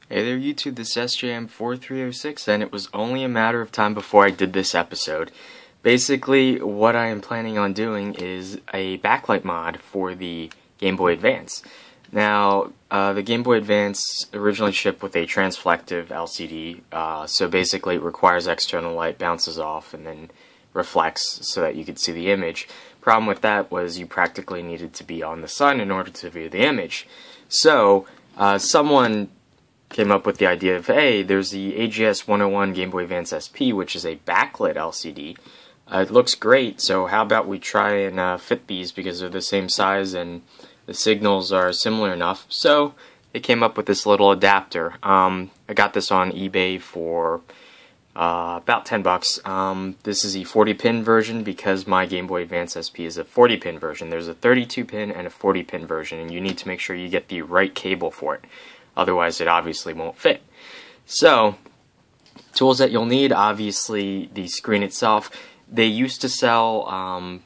Hey there YouTube, this is SJM4306, and it was only a matter of time before I did this episode. Basically, what I am planning on doing is a backlight mod for the Game Boy Advance. Now, the Game Boy Advance originally shipped with a transflective LCD, so basically it requires external light, bounces off, and then reflects so that you could see the image. Problem with that was you practically needed to be on the sun in order to view the image. So, someone came up with the idea of, hey, there's the AGS-101 Game Boy Advance SP, which is a backlit LCD. It looks great, so how about we try and fit these because they're the same size and the signals are similar enough. So they came up with this little adapter. I got this on eBay for about 10 bucks. This is a 40-pin version because my Game Boy Advance SP is a 40-pin version. There's a 32-pin and a 40-pin version, and you need to make sure you get the right cable for it. Otherwise, it obviously won't fit. So, tools that you'll need, obviously, the screen itself. They used to sell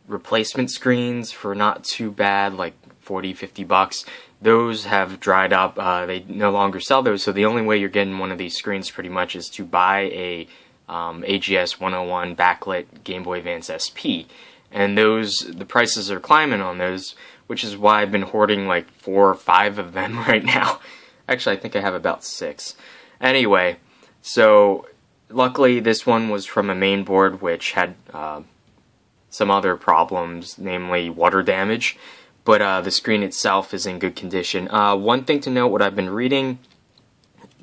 replacement screens for not too bad, like 40, 50 bucks. Those have dried up. They no longer sell those, so the only way you're getting one of these screens pretty much is to buy a AGS-101 backlit Game Boy Advance SP. And the prices are climbing on those, which is why I've been hoarding like 4 or 5 of them right now. Actually, I think I have about 6. Anyway, so luckily this one was from a main board which had some other problems, namely water damage, but the screen itself is in good condition. One thing to note, what I've been reading,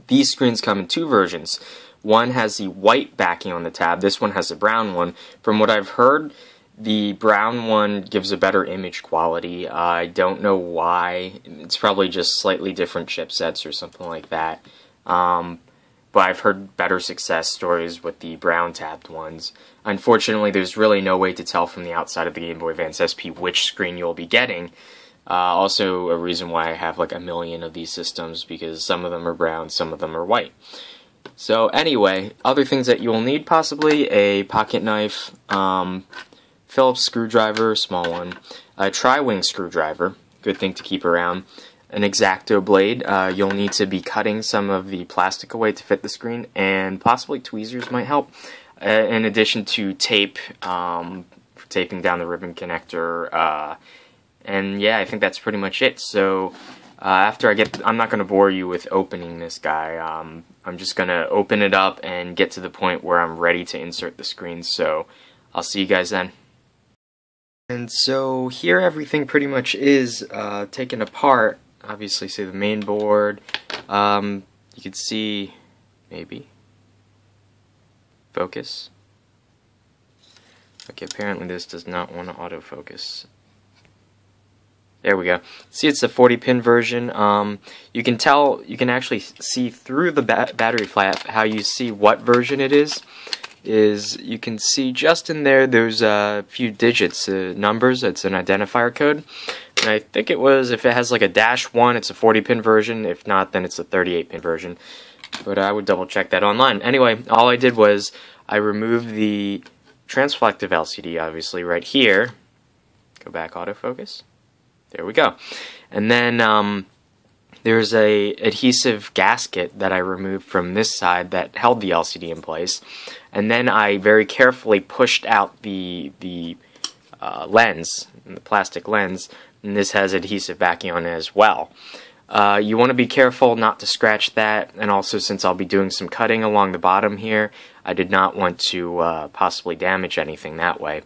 these screens come in 2 versions. One has the white backing on the tab, this one has the brown one. From what I've heard, the brown one gives a better image quality. I don't know why. It's probably just slightly different chipsets or something like that. But I've heard better success stories with the brown tabbed ones. Unfortunately, there's really no way to tell from the outside of the Game Boy Advance SP which screen you'll be getting. Also, a reason why I have like a million of these systems, because some of them are brown, some of them are white. So anyway, other things that you will need, possibly a pocket knife, Phillips screwdriver, small one, a tri-wing screwdriver, good thing to keep around, an X-Acto blade. You'll need to be cutting some of the plastic away to fit the screen, and possibly tweezers might help, in addition to tape for taping down the ribbon connector, and yeah, I think that's pretty much it. So after I'm not going to bore you with opening this guy. I'm just going to open it up and get to the point where I'm ready to insert the screen, so I'll see you guys then. And so here everything pretty much is taken apart. Obviously, see the main board. You can see, maybe, focus. Okay, apparently this does not want to autofocus. There we go. See, it's the 40-pin version. You can actually see through the battery flap how you see what version it is you can see just in there's a few digits, numbers. It's an identifier code, and I think it was, if it has like a -1, it's a 40-pin version. If not, then it's a 38-pin version, but I would double check that online. Anyway, all I did was I removed the transflective LCD, obviously, right here. Go back, autofocus. There we go. And then there's a adhesive gasket that I removed from this side that held the LCD in place, and then I very carefully pushed out the lens, the plastic lens, and this has adhesive backing on it as well. You want to be careful not to scratch that, and also, since I'll be doing some cutting along the bottom here, I did not want to possibly damage anything that way.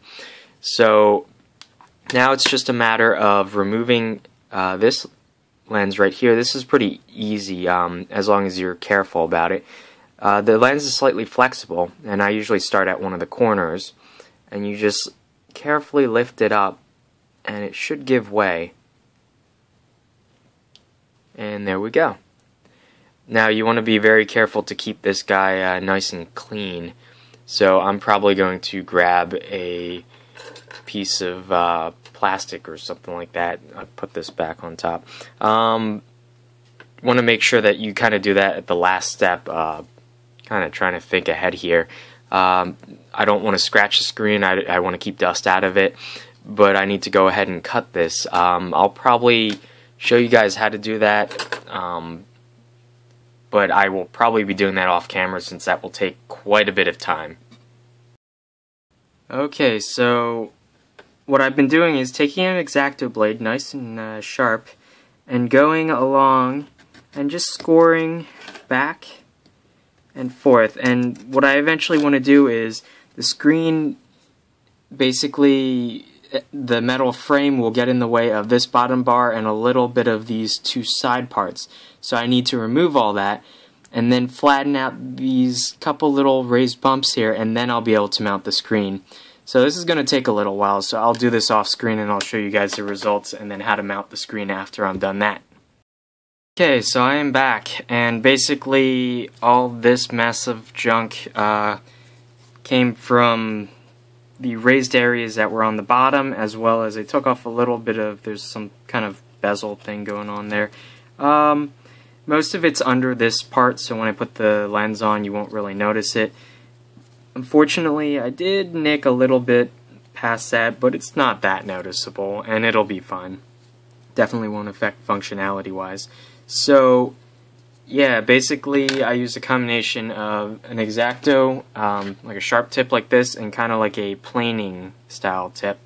So now it's just a matter of removing this lens right here. This is pretty easy as long as you're careful about it. The lens is slightly flexible, and I usually start at one of the corners, and you just carefully lift it up and it should give way, and there we go. Now you want to be very careful to keep this guy nice and clean, so I'm probably going to grab a piece of plastic or something like that. I'll put this back on top. Want to make sure that you kind of do that at the last step, kind of trying to think ahead here. I don't want to scratch the screen, I want to keep dust out of it, but I need to go ahead and cut this. I'll probably show you guys how to do that but I will probably be doing that off camera since that will take quite a bit of time. Okay, so what I've been doing is taking an X-Acto blade, nice and sharp, and going along and just scoring back and forth. And what I eventually want to do is the screen, basically the metal frame will get in the way of this bottom bar and a little bit of these two side parts. So I need to remove all that and then flatten out these couple little raised bumps here, and then I'll be able to mount the screen. So this is going to take a little while, so I'll do this off screen and I'll show you guys the results and then how to mount the screen after I'm done that. Okay, so I am back, and basically all this mess of junk came from the raised areas that were on the bottom, as well as I took off a little bit of, there's some kind of bezel thing going on there. Most of it's under this part, so when I put the lens on you won't really notice it. Unfortunately, I did nick a little bit past that, but it's not that noticeable, and it'll be fine. Definitely won't affect functionality-wise. So, yeah, basically I use a combination of an X-Acto, like a sharp tip like this, and kind of like a planing style tip,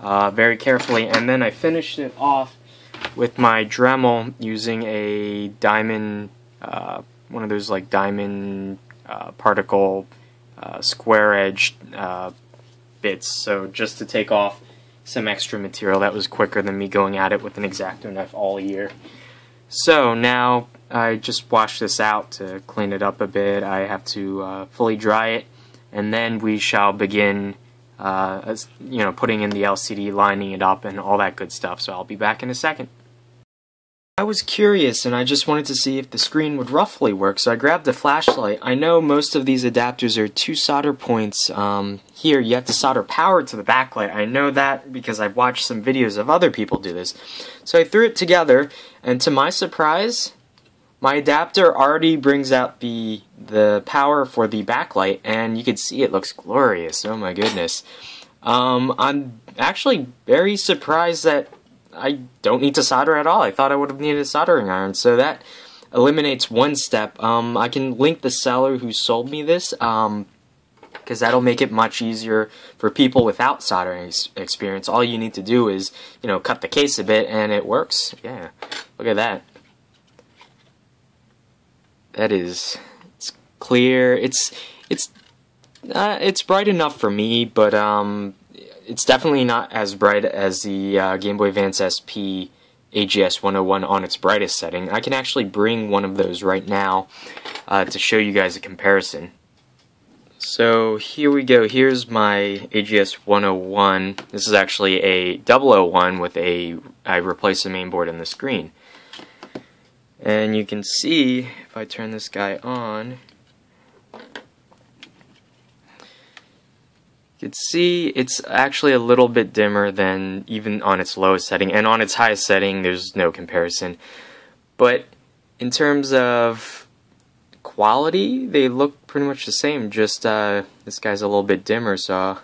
very carefully, and then I finished it off with my Dremel using a diamond, one of those like diamond particle square-edged bits, so just to take off some extra material. That was quicker than me going at it with an X-Acto knife all year. So now I just washed this out to clean it up a bit. I have to fully dry it, and then we shall begin putting in the LCD, lining it up, and all that good stuff. So I'll be back in a second. I was curious and I just wanted to see if the screen would roughly work, so I grabbed a flashlight. I know most of these adapters are 2 solder points. Here you have to solder power to the backlight. I know that because I've watched some videos of other people do this. So I threw it together, and to my surprise, my adapter already brings out the power for the backlight, and you can see it looks glorious. Oh my goodness. I'm actually very surprised that I don't need to solder at all. I thought I would have needed a soldering iron, so that eliminates one step. I can link the seller who sold me this, because that'll make it much easier for people without soldering experience. All you need to do is, cut the case a bit, and it works. Yeah, look at that. It's clear. It's bright enough for me, but it's definitely not as bright as the Gameboy Advance SP AGS-101 on its brightest setting. I can actually bring one of those right now to show you guys a comparison. So here we go. Here's my AGS-101. This is actually a 001 with I replaced the main board and the screen. And you can see, if I turn this guy on, you can see it's actually a little bit dimmer than even on its lowest setting, and on its highest setting there's no comparison. But in terms of quality, they look pretty much the same, just this guy's a little bit dimmer, so I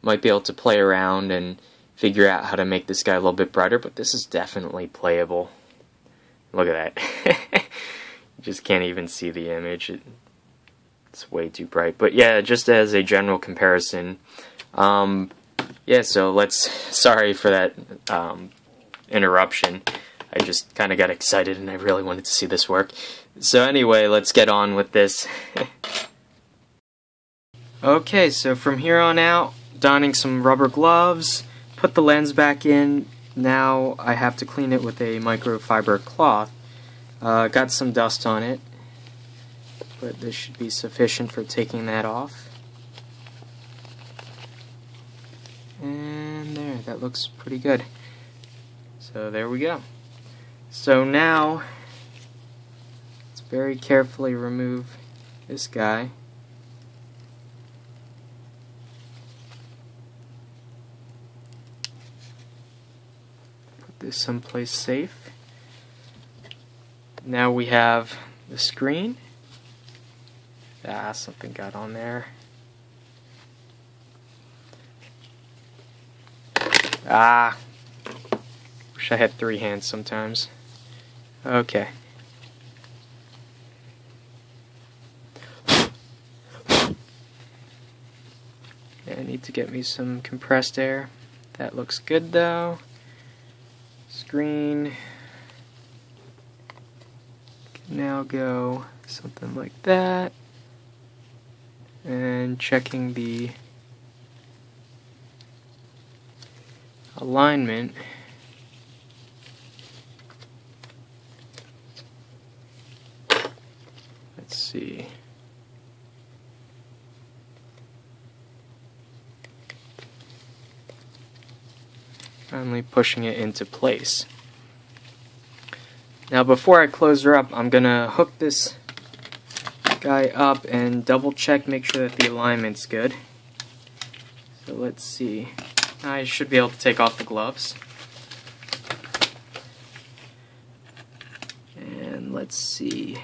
might be able to play around and figure out how to make this guy a little bit brighter, but this is definitely playable. Look at that. You just can't even see the image. It's way too bright. But yeah, just as a general comparison, yeah, so sorry for that interruption. I just kind of got excited and I really wanted to see this work. So anyway, let's get on with this. Okay, so from here on out, donning some rubber gloves, put the lens back in. Now I have to clean it with a microfiber cloth. Got some dust on it, but this should be sufficient for taking that off. And there, that looks pretty good. So there we go. So now, let's very carefully remove this guy. Put this someplace safe. Now we have the screen. Ah, something got on there. Ah, wish I had 3 hands sometimes. Okay. need to get me some compressed air. That looks good though. Screen can now go something like that. And checking the alignment. Let's see. Finally pushing it into place. Now before I close her up, I'm gonna hook this guy up and double check, make sure that the alignment's good. So let's see. I should be able to take off the gloves. And let's see.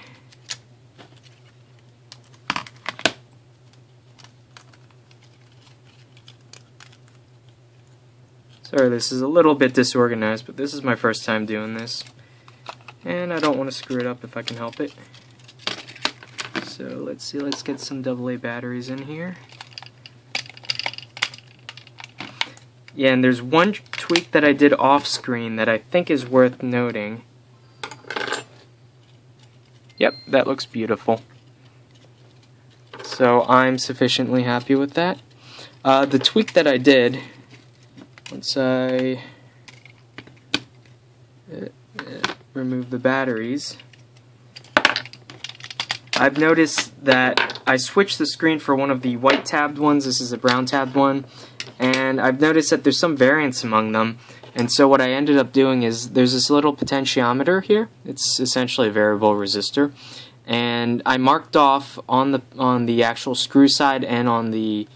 Sorry, this is a little bit disorganized, but this is my first time doing this. And I don't want to screw it up if I can help it. So let's see, let's get some AA batteries in here. Yeah, and there's one tweak that I did off screen that I think is worth noting. Yep, that looks beautiful. So I'm sufficiently happy with that. The tweak that I did, once I remove the batteries, I've noticed that I switched the screen for one of the white tabbed ones. This is a brown tabbed one, and I've noticed that there's some variance among them. And so what I ended up doing is there's this little potentiometer here. It's essentially a variable resistor, and I marked off on the actual screw side and on the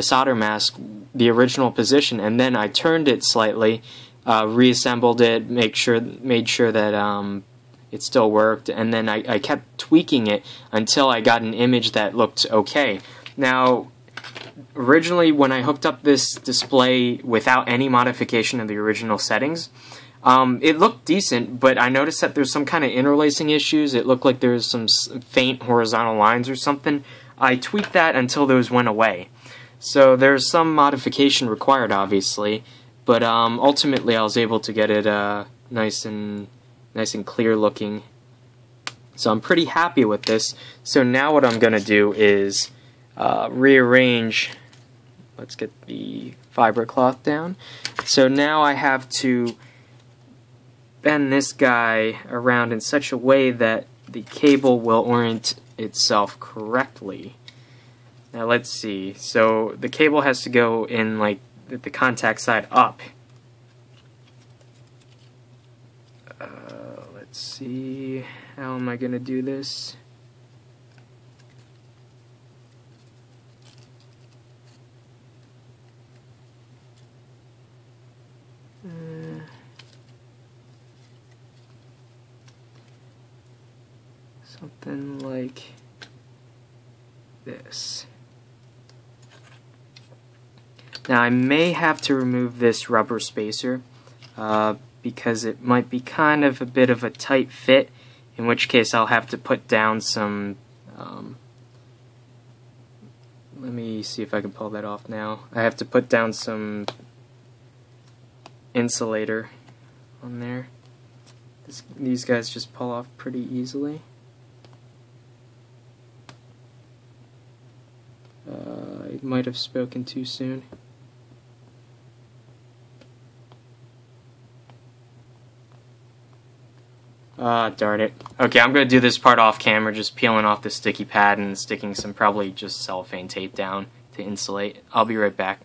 solder mask the original position, and then I turned it slightly, reassembled it, made sure that it still worked, and then I kept tweaking it until I got an image that looked okay. Now, originally when I hooked up this display without any modification of the original settings, it looked decent, but I noticed that there's some kind of interlacing issues. It looked like there's some faint horizontal lines or something. I tweaked that until those went away. So there's some modification required, obviously, but ultimately I was able to get it nice and clear looking. So I'm pretty happy with this. So now what I'm going to do is rearrange. Let's get the fiber cloth down. So now I have to bend this guy around in such a way that the cable will orient itself correctly. Now let's see. So the cable has to go in like the contact side up. Let's see. How am I going to do this? Something like this. Now I may have to remove this rubber spacer because it might be kind of a bit of a tight fit, in which case I'll have to put down some let me see if I can pull that off now. I have to put down some insulator on there. These guys just pull off pretty easily. I might have spoken too soon. Ah, darn it. Okay, I'm going to do this part off camera, just peeling off the sticky pad and sticking some probably just cellophane tape down to insulate. I'll be right back.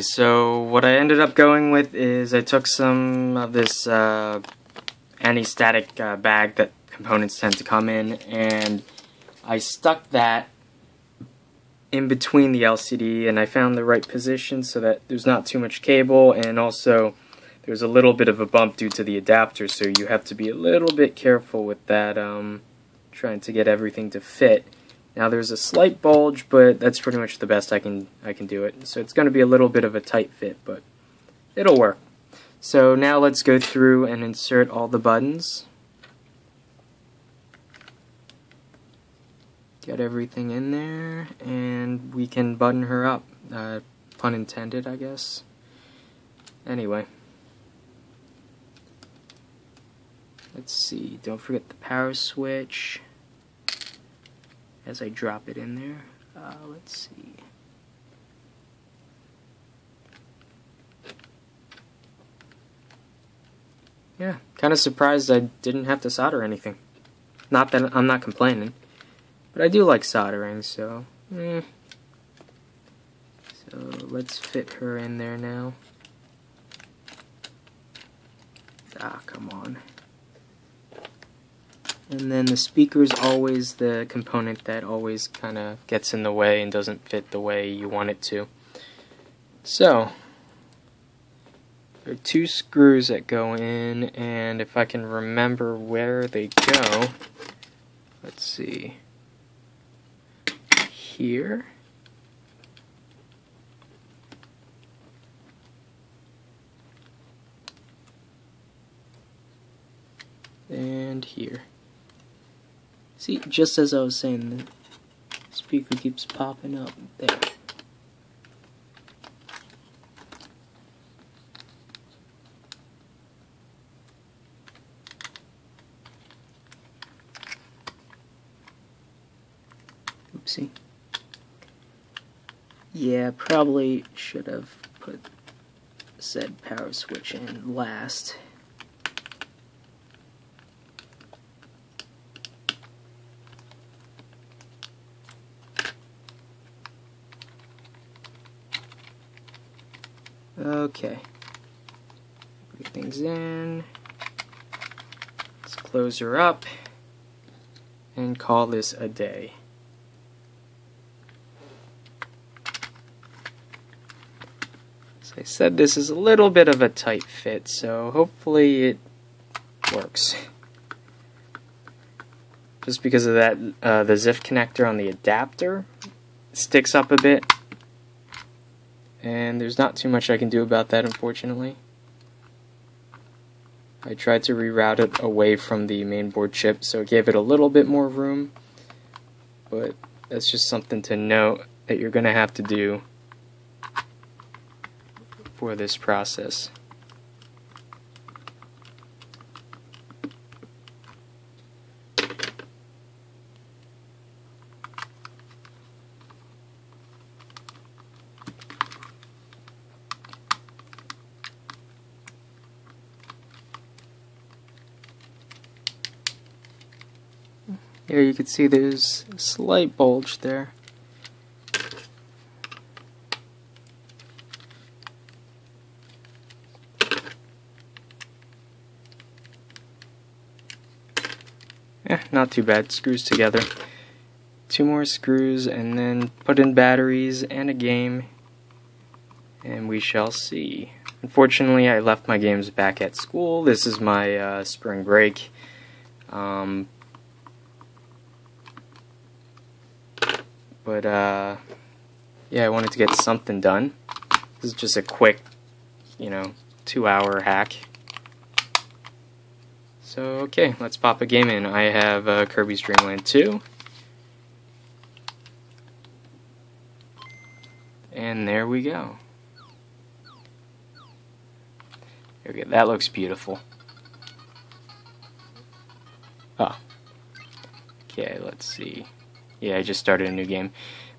So what I ended up going with is I took some of this anti-static bag that components tend to come in, and I stuck that in between the LCD, and I found the right position so that there's not too much cable, and also there's a little bit of a bump due to the adapter, so you have to be a little bit careful with that, trying to get everything to fit. Now there's a slight bulge, but that's pretty much the best I can do it. So it's going to be a little bit of a tight fit, but it'll work. So now let's go through and insert all the buttons. Get everything in there, and we can button her up. pun intended, I guess. Anyway. Let's see, don't forget the power switch as I drop it in there. Let's see. Yeah, kind of surprised I didn't have to solder anything. Not that I'm not complaining, but I do like soldering, so... So let's fit her in there now. Ah, come on. And then the speaker is always the component that always kind of gets in the way and doesn't fit the way you want it to. So, there are 2 screws that go in, and if I can remember where they go, let's see, here. And here. See, just as I was saying, the speaker keeps popping up there. Oopsie. Yeah, probably should have put said power switch in last. Okay, everything's in. Let's close her up and call this a day. As I said, this is a little bit of a tight fit, so hopefully it works. Just because of that, the ZIF connector on the adapter sticks up a bit. And there's not too much I can do about that, unfortunately. I tried to reroute it away from the mainboard chip, so it gave it a little bit more room. But that's just something to note that you're going to have to do for this process. Here you can see there's a slight bulge there. Not too bad. Screws together. 2 more screws and then put in batteries and a game, and we shall see. Unfortunately, I left my games back at school. This is my spring break. But yeah, I wanted to get something done. This is just a quick, 2-hour hack. So, okay, let's pop a game in. I have Kirby's Dream Land 2. And there we go. There we go. That looks beautiful. Oh. Okay, let's see. Yeah, I just started a new game.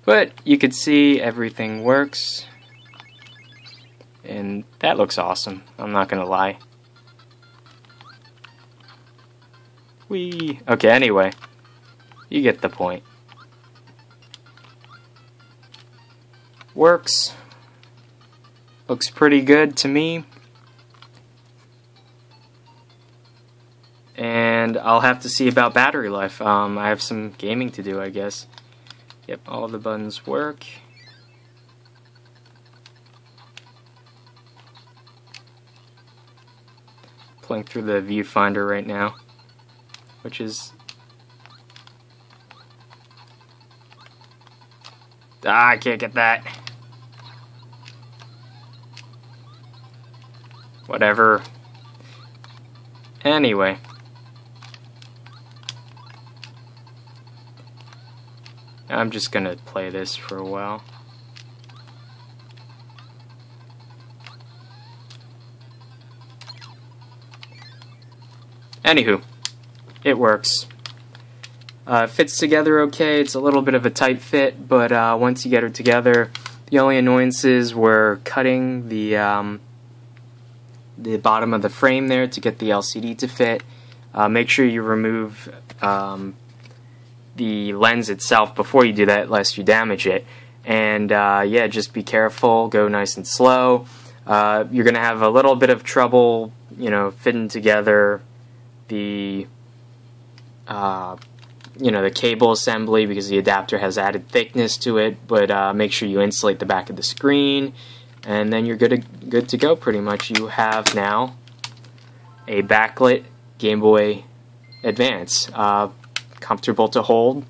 But you could see everything works. And that looks awesome. I'm not gonna lie. Whee! Okay, anyway. You get the point. Works. Looks pretty good to me. And I'll have to see about battery life. I have some gaming to do, I guess. Yep, all the buttons work. Playing through the viewfinder right now, which is... I can't get that. Whatever. Anyway. I'm just gonna play this for a while. Anywho, it works. Fits together okay. It's a little bit of a tight fit, but once you get it together, the only annoyances were cutting the bottom of the frame there to get the LCD to fit. Make sure you remove the lens itself before you do that, lest you damage it. And yeah, just be careful. Go nice and slow. You're going to have a little bit of trouble, you know, fitting together the the cable assembly because the adapter has added thickness to it, but make sure you insulate the back of the screen, and then you're good to go pretty much. You have now a backlit Game Boy Advance. Comfortable to hold.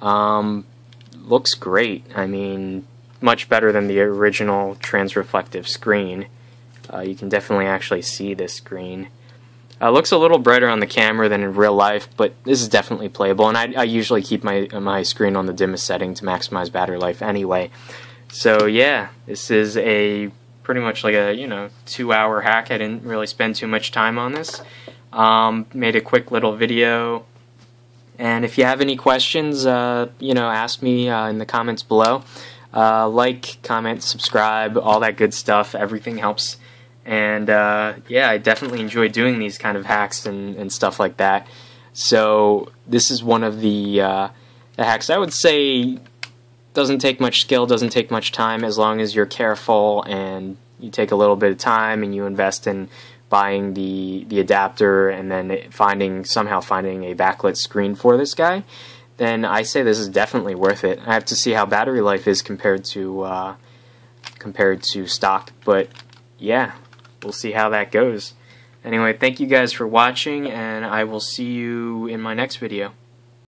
Looks great. I mean, much better than the original transreflective screen. You can definitely actually see this screen. Looks a little brighter on the camera than in real life, but this is definitely playable, and I usually keep my screen on the dimmest setting to maximize battery life anyway. So yeah, this is pretty much like a 2-hour hack. I didn't really spend too much time on this. Made a quick little video, and if you have any questions, ask me in the comments below. Like, comment, subscribe, all that good stuff. Everything helps. And yeah, I definitely enjoy doing these kind of hacks and stuff like that. So this is one of the hacks I would say doesn't take much skill, doesn't take much time, as long as you're careful and you take a little bit of time and you invest in buying the adapter and then somehow finding a backlit screen for this guy. Then I say this is definitely worth it. I have to see how battery life is compared to stock, but yeah. We'll see how that goes. Anyway, thank you guys for watching, and I will see you in my next video.